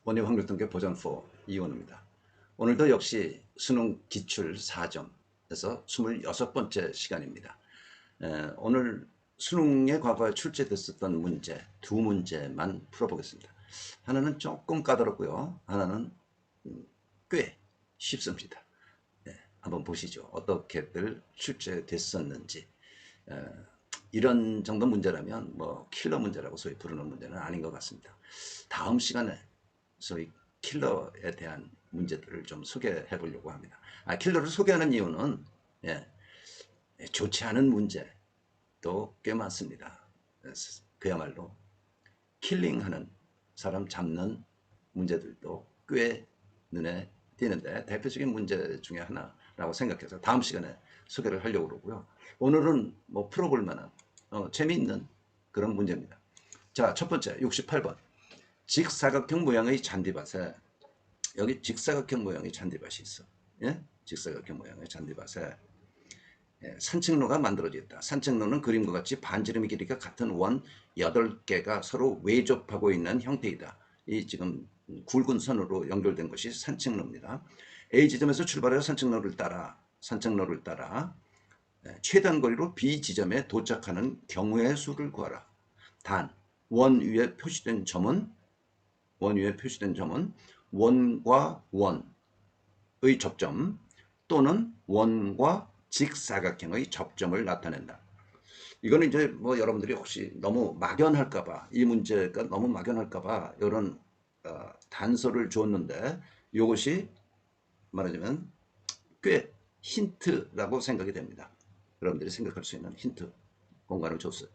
원예 확률 통계 버전 4 이원우입니다. 오늘도 역시 수능 기출 4점에서 26번째 시간입니다. 오늘 수능에 과거에 출제됐었던 문제 두 문제만 풀어보겠습니다. 하나는 조금 까다롭고요. 하나는 꽤 쉽습니다. 한번 보시죠. 어떻게들 출제됐었는지. 이런 정도 문제라면 뭐 킬러 문제라고 소위 부르는 문제는 아닌 것 같습니다. 다음 시간에 소위 킬러에 대한 문제들을 좀 소개해 보려고 합니다. 킬러를 소개하는 이유는 좋지 않은 문제도 꽤 많습니다. 그야말로 킬링하는 사람 잡는 문제들도 꽤 눈에 띄는데 대표적인 문제 중에 하나라고 생각해서 다음 시간에 소개를 하려고 그러고요. 오늘은 뭐 풀어볼 만한 재미있는 그런 문제입니다. 자, 첫 번째 68번 직사각형 모양의 잔디밭에 여기 직사각형 모양의 잔디밭이 있어. 예? 직사각형 모양의 잔디밭에 산책로가 만들어져 있다. 산책로는 그림과 같이 반지름의 길이가 같은 원 8개가 서로 외접하고 있는 형태이다. 이 지금 굵은 선으로 연결된 것이 산책로입니다. A 지점에서 출발해서 산책로를 따라 최단 거리로 B 지점에 도착하는 경우의 수를 구하라. 단, 원 위에 표시된 점은 원과 원의 접점 또는 원과 직사각형의 접점을 나타낸다. 이거는 이제 뭐 여러분들이 혹시 너무 막연할까봐 이 문제가 너무 막연할까봐 이런 단서를 줬는데 이것이 말하자면 꽤 힌트라고 생각이 됩니다. 여러분들이 생각할 수 있는 힌트 공간을 줬어요.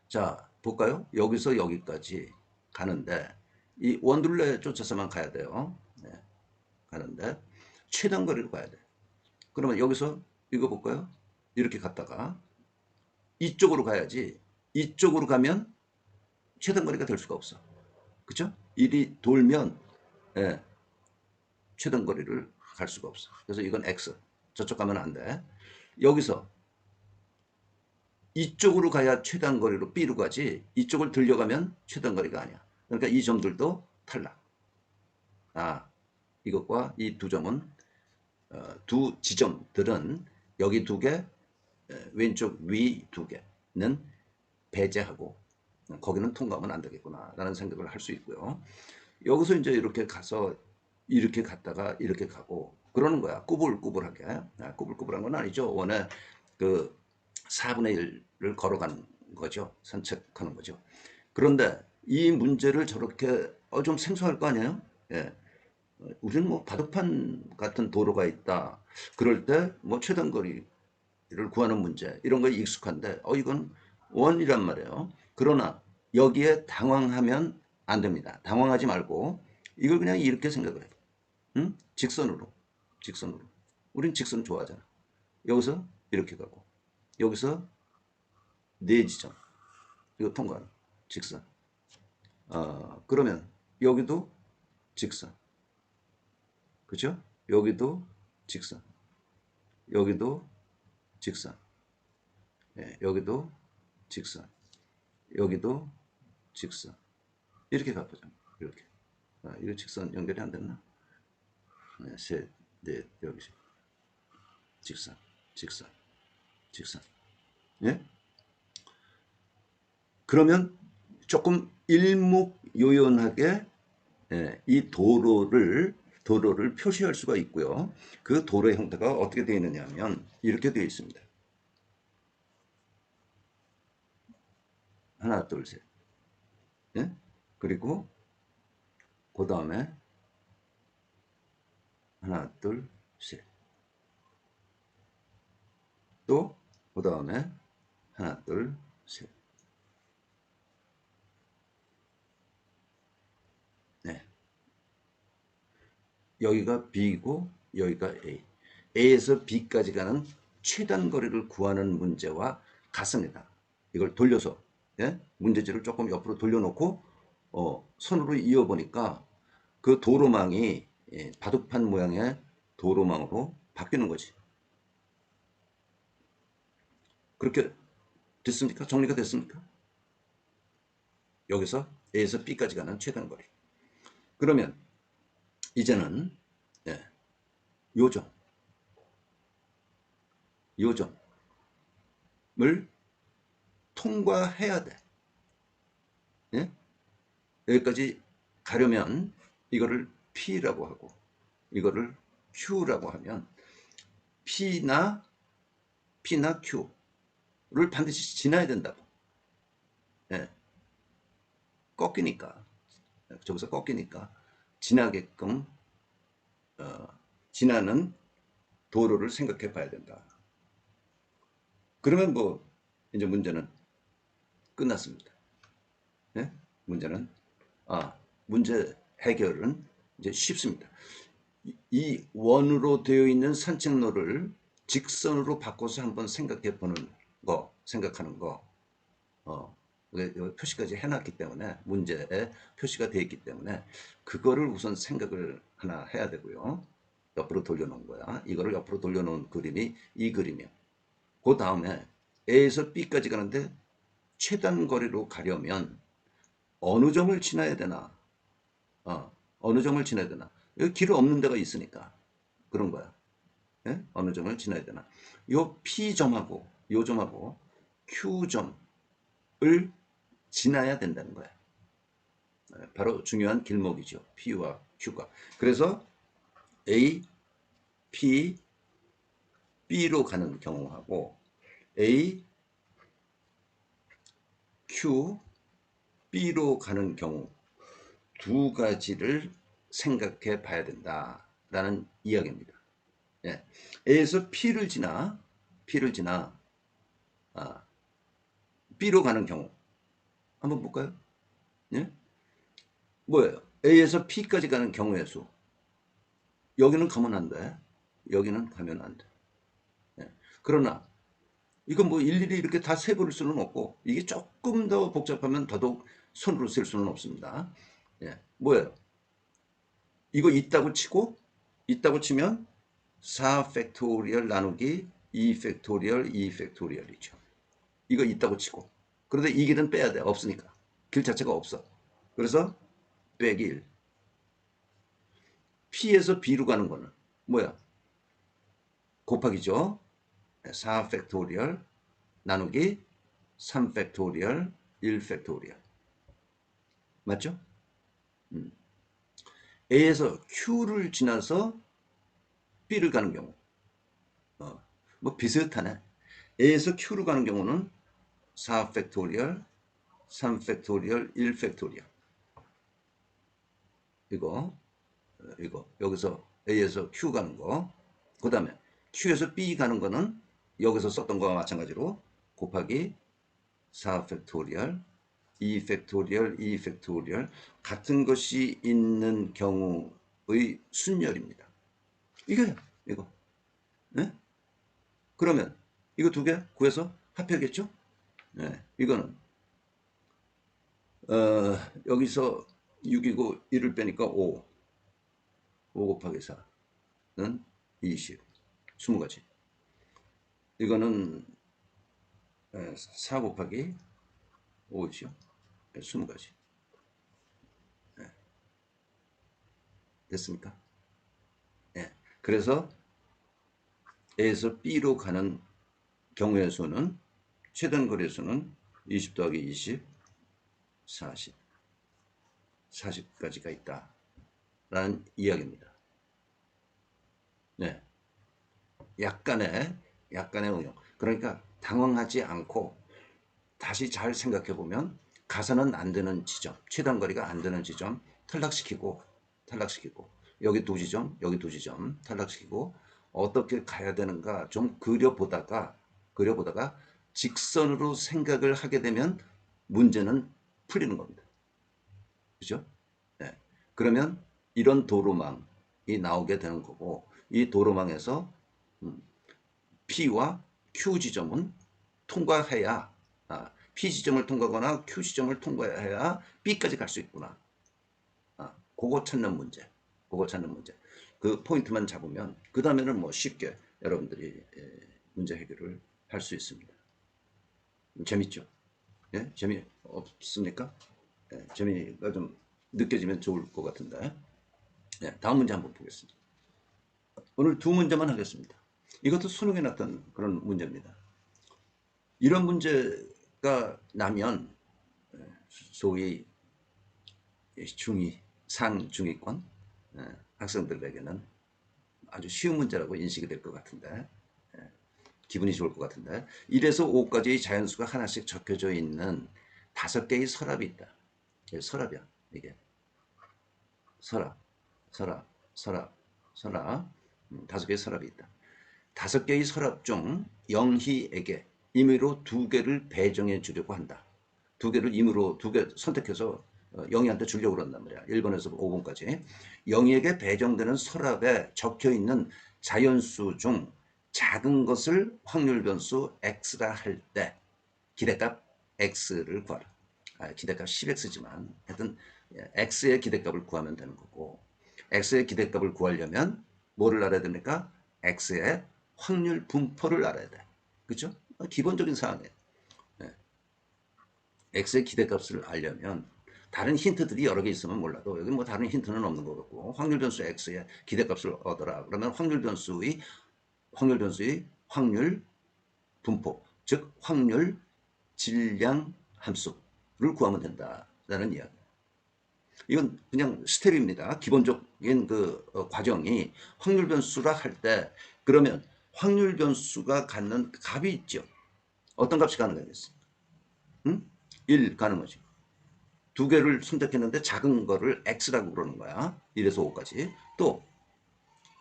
자, 볼까요? 여기서 여기까지 가는데 이 원둘레 쫓아서만 가야 돼요. 네, 가는데 최단 거리로 가야 돼. 그러면 여기서 이거 볼까요? 이렇게 갔다가 이쪽으로 가야지. 이쪽으로 가면 최단 거리가 될 수가 없어. 그쵸? 이리 돌면 예, 최단 거리를 갈 수가 없어. 그래서 이건 X. 저쪽 가면 안 돼. 여기서 이쪽으로 가야 최단 거리로 B로 가지 이쪽을 들려가면 최단 거리가 아니야. 그러니까 이 점들도 탈락. 이것과 이 두 점은 두 지점들은 여기 두 개, 왼쪽 위 두 개는 배제하고 거기는 통과하면 안 되겠구나 라는 생각을 할 수 있고요. 여기서 이제 이렇게 가서 이렇게 갔다가 이렇게 가고 그러는 거야. 꾸불꾸불하게. 꾸불꾸불한 건 아니죠. 원래 그 4분의 1을 걸어가는 거죠. 산책하는 거죠. 그런데 이 문제를 저렇게 좀 생소할 거 아니에요? 예. 우리는 뭐 바둑판 같은 도로가 있다. 그럴 때 뭐 최단거리를 구하는 문제 이런 거에 익숙한데 이건 원이란 말이에요. 그러나 여기에 당황하면 안 됩니다. 당황하지 말고 이걸 그냥 이렇게 생각을 해. 응? 직선으로. 우린 직선 좋아하잖아. 여기서 이렇게 가고 여기서 네 지점 이거 통과하는 직선. 그러면 여기도 직선. 그죠? 여기도 직선. 여기도 직선. 여기도 직선. 여기도 직선. 이렇게 가보자. 이렇게. 이거 직선 연결이 안 됐나? 셋, 넷, 여기 직선, 직선, 직선. 예? 그러면 조금 일목요연하게 이 도로를 표시할 수가 있고요. 그 도로의 형태가 어떻게 되어 있느냐 하면 이렇게 되어 있습니다. 하나, 둘, 셋. 예? 그리고 그 다음에 하나, 둘, 셋. 또 그 다음에 하나, 둘, 셋. 네. 여기가 B고 여기가 A. A에서 B까지 가는 최단 거리를 구하는 문제와 같습니다. 이걸 돌려서 문제지를 조금 옆으로 돌려놓고 선으로 이어보니까 그 도로망이 바둑판 모양의 도로망으로 바뀌는 거지. 그렇게 됐습니까? 정리가 됐습니까? 여기서 A에서 B까지 가는 최단 거리. 그러면 이제는 예, 요점을 통과해야 돼. 예? 여기까지 가려면 이거를 P라고 하고 이거를 Q라고 하면 P나 Q를 반드시 지나야 된다고. 예. 꺾이니까 저기서 꺾이니까 지나게끔 지나는 도로를 생각해 봐야 된다. 그러면 뭐 이제 문제는 끝났습니다. 예? 문제는 문제 해결은 이제 쉽습니다. 이 원으로 되어 있는 산책로를 직선으로 바꿔서 한번 생각하는 거, 표시까지 해놨기 때문에, 문제에 표시가 되어 있기 때문에, 그거를 우선 생각을 하나 해야 되고요. 옆으로 돌려놓은 거야. 이거를 옆으로 돌려놓은 그림이 이 그림이야. 그 다음에 A에서 B까지 가는데 최단 거리로 가려면 어느 점을 지나야 되나? 어느 점을 지나야 되나? 여기 길 없는 데가 있으니까 그런 거야. 예? 어느 점을 지나야 되나? 요 P점하고 요 점하고 Q점을 지나야 된다는 거야. 바로 중요한 길목이죠. P와 Q가. 그래서 A, P, B로 가는 경우하고 A, Q, B로 가는 경우 두 가지를 생각해 봐야 된다라는 이야기입니다. 예. A에서 P를 지나 B로 가는 경우 한번 볼까요? 예? 뭐예요? A에서 P까지 가는 경우의 수. 여기는 가면 안 돼. 여기는 가면 안 돼. 예. 그러나 이건 뭐 일일이 이렇게 다 세부를 수는 없고 이게 조금 더 복잡하면 더더욱 손으로 셀 수는 없습니다. 예. 뭐예요? 이거 있다고 치면 4 팩토리얼 나누기 2 팩토리얼 2 팩토리얼이죠. 이거 있다고 치고. 그런데 이 길은 빼야 돼. 없으니까. 길 자체가 없어. 그래서 빼기 1. P에서 B로 가는 거는 뭐야? 곱하기죠. 4 팩토리얼 나누기 3 팩토리얼 1 팩토리얼. 맞죠? A에서 Q를 지나서 B를 가는 경우. 뭐 비슷하네. A에서 Q로 가는 경우는 4 팩토리얼 3 팩토리얼 1 팩토리얼. 이거 여기서 A에서 Q 가는 거. 그 다음에 Q에서 B 가는 거는 여기서 썼던 거와 마찬가지로 곱하기 4 팩토리얼 2 팩토리얼 2 팩토리얼 같은 것이 있는 경우의 순열입니다. 이거요. 이거. 네? 그러면 이거 두 개 구해서 합해야겠죠? 네. 이거는 여기서 6이고 1을 빼니까 5 곱하기 4는 20 20가지. 이거는 4 곱하기 5죠. 20가지. 됐습니까? 네. 그래서 A에서 B로 가는 경우의 수는 최단 거리 수는 20 더하기 20, 40. 40가지가 있다. 라는 이야기입니다. 네. 약간의 응용. 그러니까 당황하지 않고 다시 잘 생각해 보면 가서는 안 되는 지점, 최단 거리가 안 되는 지점 탈락시키고 여기 두 지점 탈락시키고 어떻게 가야 되는가 좀 그려보다가 직선으로 생각을 하게 되면 문제는 풀리는 겁니다. 그죠? 네. 그러면 이런 도로망이 나오게 되는 거고 이 도로망에서 P와 Q 지점은 통과해야 P 지점을 통과하거나 Q 지점을 통과해야 B까지 갈 수 있구나. 그거 찾는 문제. 그 포인트만 잡으면 그 다음에는 뭐 쉽게 여러분들이 문제 해결을 할 수 있습니다. 재밌죠? 예? 재미없습니까? 예, 재미가 좀 느껴지면 좋을 것 같은데. 네, 다음 문제 한번 보겠습니다. 오늘 두 문제만 하겠습니다. 이것도 수능에 났던 그런 문제입니다. 이런 문제가 나면 소위 상중위권 학생들에게는 아주 쉬운 문제라고 인식이 될 것 같은데, 기분이 좋을 것 같은데, 1에서 5까지의 자연수가 하나씩 적혀져 있는 5개의 서랍이 있다. 이게 서랍이야. 이게 서랍, 서랍, 서랍, 서랍. 5개의 서랍이 있다. 5개의 서랍 중 영희에게 임의로 2개를 배정해 주려고 한다. 2개를 임의로 2개 선택해서 영희한테 주려고 그런단 말이야. 1번에서 5번까지. 영희에게 배정되는 서랍에 적혀 있는 자연수 중 작은 것을 확률 변수 x라 할 때 기대값 x를 구하라. 기대값 10x지만 하여튼 x의 기대값을 구하면 되는 거고, x의 기대값을 구하려면 뭐를 알아야 됩니까? x의 확률 분포를 알아야 돼. 그렇죠? 기본적인 사항이에요. 네. x의 기대값을 알려면 다른 힌트들이 여러 개 있으면 몰라도 여기 뭐 다른 힌트는 없는 것 같고, 확률 변수 x의 기대값을 얻어라. 그러면 확률 변수의 확률 분포, 즉 확률 질량 함수를 구하면 된다라는 이야기. 이건 그냥 스텝입니다. 기본적인 그 과정이 확률 변수라 할 때, 그러면 확률 변수가 갖는 값이 있죠. 어떤 값이 가능하겠습니까? 1 가는 거지. 2개를 선택했는데 작은 거를 x라고 그러는 거야. 1에서 5까지. 또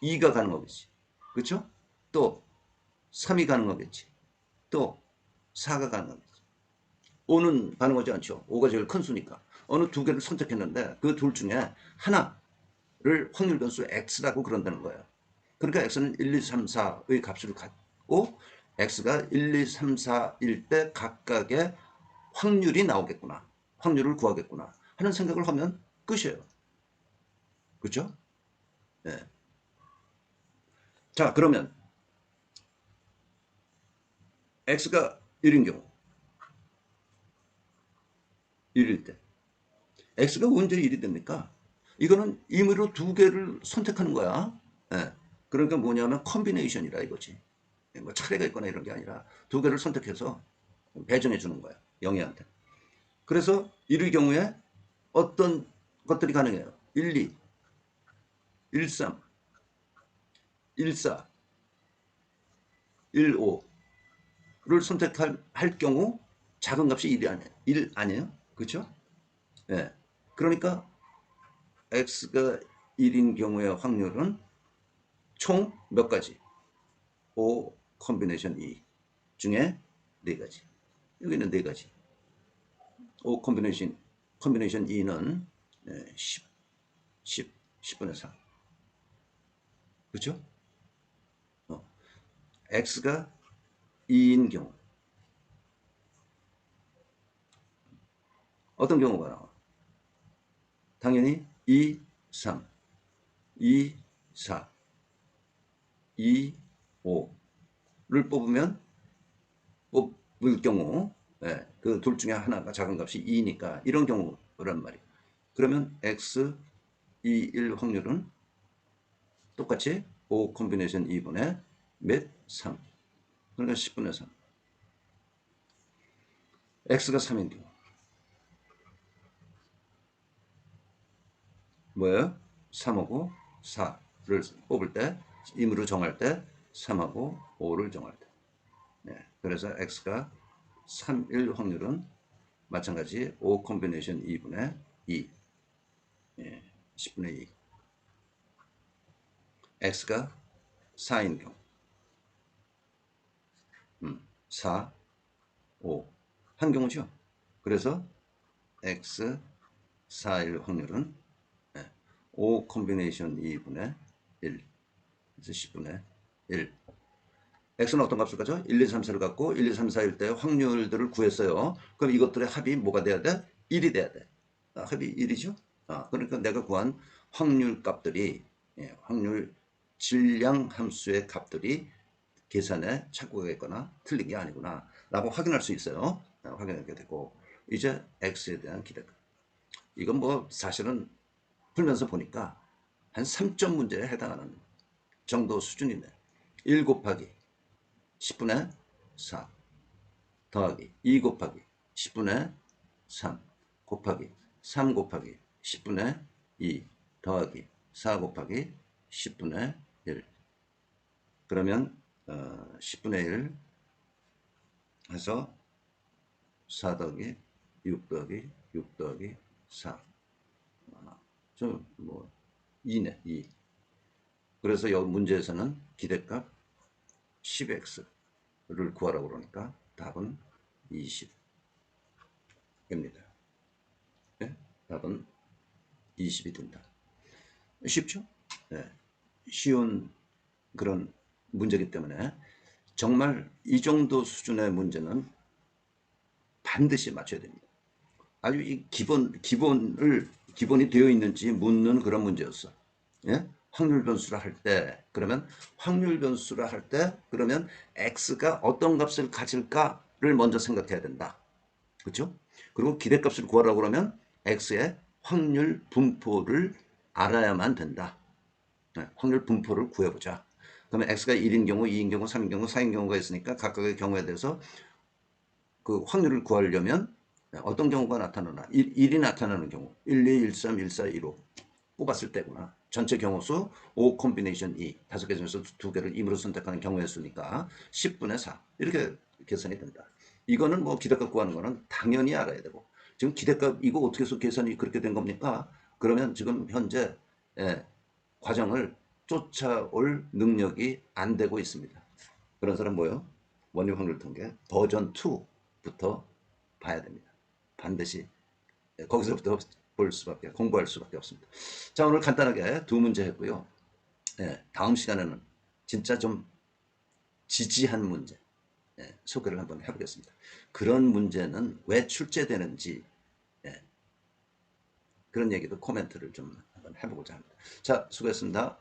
2가 가는 거겠지. 그렇죠? 또 3이 가는 거겠지. 또 4가 가는 거겠지. 5는 가능하지 않죠. 5가 제일 큰 수니까. 어느 2개를 선택했는데 그 둘 중에 하나를 확률 변수 x라고 그런다는 거예요. 그러니까 x는 1, 2, 3, 4의 값을 갖고 x가 1, 2, 3, 4일 때 각각의 확률이 나오겠구나. 확률을 구하겠구나 하는 생각을 하면 끝이에요. 그렇죠? 네. 자, 그러면 x가 1인 경우 1일 때 x가 언제 1이 됩니까? 이거는 임의로 2개를 선택하는 거야. 네. 그러니까 뭐냐면 컨비네이션이라 이거지. 뭐 차례가 있거나 이런 게 아니라 2개를 선택해서 배정해 주는 거야. 영희한테. 그래서 1의 경우에 어떤 것들이 가능해요? 1, 2, 1, 3, 1, 4, 1, 5를 선택할 경우 작은 값이 1 아니에요? 그렇죠? 예. 그러니까 x가 1인 경우의 확률은 총 몇 가지? 5 컨비네이션 2 중에 4가지. 여기는 4가지. 5 컨비네이션 2는 10, 10분의 4. 그렇죠? x가 2인 경우 어떤 경우가 나와? 당연히 2, 3, 2, 4, 2, 5를 뽑을 경우 그 둘 중에 하나가 작은 값이 2니까 이런 경우란 말이에요. 그러면 x 2, 1 확률은 똑같이 5 컨비네이션 2분의 몇? 3. 그러니까 10분의 3. x가 3인 경우 뭐예요? 3하고 4를 뽑을 때, 임의로 정할 때 3하고 5를 정할 때. 네. 그래서 x가 3일 확률은 마찬가지 5 컨비네이션 2분의 2. 10분의 2. x가 4인 경우 4, 5 한 경우죠. 그래서 x 4일 확률은 5 컨비네이션 2분의 1. 그래서 10분의 1. x는 어떤 값을 가져? 1, 2, 3, 4를 갖고 1, 2, 3, 4일 때 확률들을 구했어요. 그럼 이것들의 합이 뭐가 돼야 돼? 1이 돼야 돼. 합이 1이죠? 그러니까 내가 구한 확률 값들이, 확률 질량 함수의 값들이 계산에 착오가 있거나 틀린 게 아니구나 라고 확인할 수 있어요. 확인하게 되고, 이제 x에 대한 기대값. 이건 뭐 사실은 풀면서 보니까 한 3점 문제에 해당하는 정도 수준이네. 1 곱하기 10분의 4 더하기 2 곱하기 10분의 3 곱하기 3 곱하기 10분의 2 더하기 4 곱하기 10분의 1. 그러면 10분의 1 해서 4 더하기 6 더하기 6 더하기 4. 좀 뭐 2네. 2. 그래서 여기 문제에서는 기대값 10x를 구하라고 그러니까 답은 20입니다. 네? 답은 20이 된다. 쉽죠? 네. 쉬운 그런 문제이기 때문에 정말 이 정도 수준의 문제는 반드시 맞춰야 됩니다. 아주 이 기본이 되어 있는지 묻는 그런 문제였어. 예? 확률 변수라 할 때, 그러면 확률 변수라 할 때, 그러면 x가 어떤 값을 가질까를 먼저 생각해야 된다. 그렇죠? 그리고 기대값을 구하라고 그러면 x의 확률 분포를 알아야만 된다. 네, 확률 분포를 구해보자. 그러면 x가 1인 경우, 2인 경우, 3인 경우, 4인 경우가 있으니까 각각의 경우에 대해서 그 확률을 구하려면 어떤 경우가 나타나나 1이 나타나는 경우 1, 2, 1, 3, 1, 4, 1, 5 뽑았을 때구나. 전체 경우수 5 콤비네이션 2 5개 중에서 2개를 임으로 선택하는 경우의 수니까 10분의 4 이렇게 계산이 된다. 이거는 뭐 기대값 구하는 거는 당연히 알아야 되고 지금 기대값 이거 어떻게 해서 계산이 그렇게 된 겁니까? 그러면 지금 현재 과정을 쫓아올 능력이 안 되고 있습니다. 그런 사람 뭐요? 원리 확률 통계 버전 2부터 봐야 됩니다. 반드시 거기서부터 공부할 수밖에 없습니다. 자, 오늘 간단하게 두 문제 했고요. 다음 시간에는 진짜 좀 지지한 문제 소개를 한번 해보겠습니다. 그런 문제는 왜 출제되는지 그런 얘기도 코멘트를 좀 한번 해보고자 합니다. 자, 수고했습니다.